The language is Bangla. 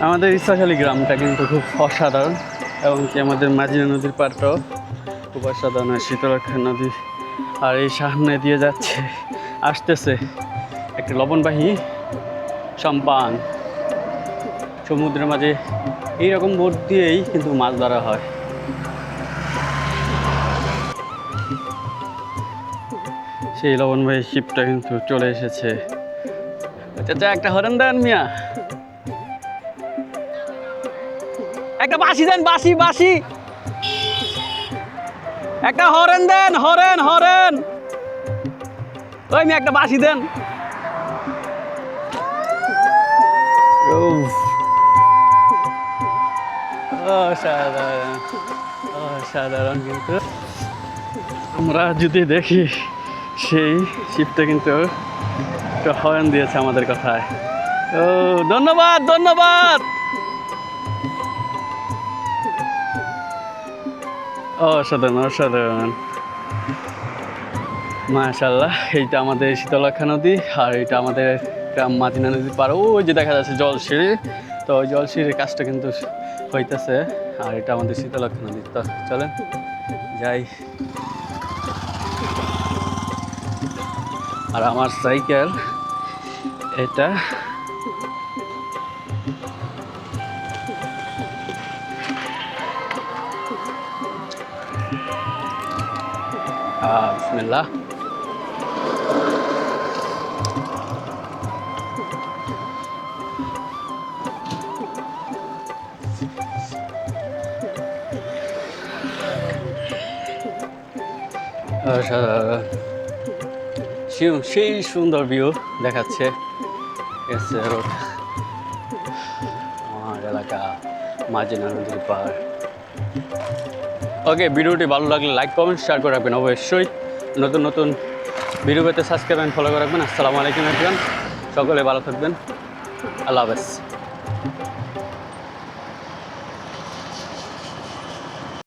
আমাদের ইচ্ছাখালী গ্রামটা কিন্তু খুব অসাধারণ এবং কি আমাদের মাঝিরা নদীর পাড়টাও খুব অসাধারণ। শীতলক্ষা নদী আর এই সামনে দিয়ে যাচ্ছে আসতেছে একটা লবণবাহী সম্পান। সমুদ্রের মাঝে এইরকম বোট দিয়েই কিন্তু মাছ ধরা হয়। সেই লবণবাহী শিপটা কিন্তু চলে এসেছে। চাচা একটা হরেন দেন মিয়া, একটা বাঁশি দেন, বাঁশি বাঁশি একটা হরেন দেন, হরেন হরেন ওই মিয়া একটা বাঁশি দেন। অসাধারণ অসাধারণ। কিন্তু আমরা যদি দেখি সেই শিপটা কিন্তু একটা হরেন দিয়েছে আমাদের কথায়। ও ধন্যবাদ ধন্যবাদ। অসাধারণ অসাধারণ মাশাআল্লাহ। এইটা আমাদের শীতলক্ষা নদী আর এটা আমাদের গ্রাম মাদিনা নদীর পাড়। ওই যে দেখা যাচ্ছে জলসিঁড়ি, তো ওই জলসিঁড়ির কাজটা কিন্তু হইতেছে। আর এটা আমাদের শীতলক্ষা নদী। তো চলেন যাই। আর আমার সাইকেল এটা বিসমিল্লাহ। সেই সুন্দর ভিউ দেখাচ্ছে রোড, আমার এলাকা মাঝিনা নদীর পাড়। ওকে, ভিডিওটি ভালো লাগলে লাইক কমেন্ট শেয়ার করে রাখবেন অবশ্যই। নতুন নতুন ভিডিও পেতে সাবস্ক্রাইব অ্যান্ড ফলো করে রাখবেন। আসসালামু আলাইকুম এভরিওয়ান, সকলে ভালো থাকবেন। আল্লাহ হাফেজ।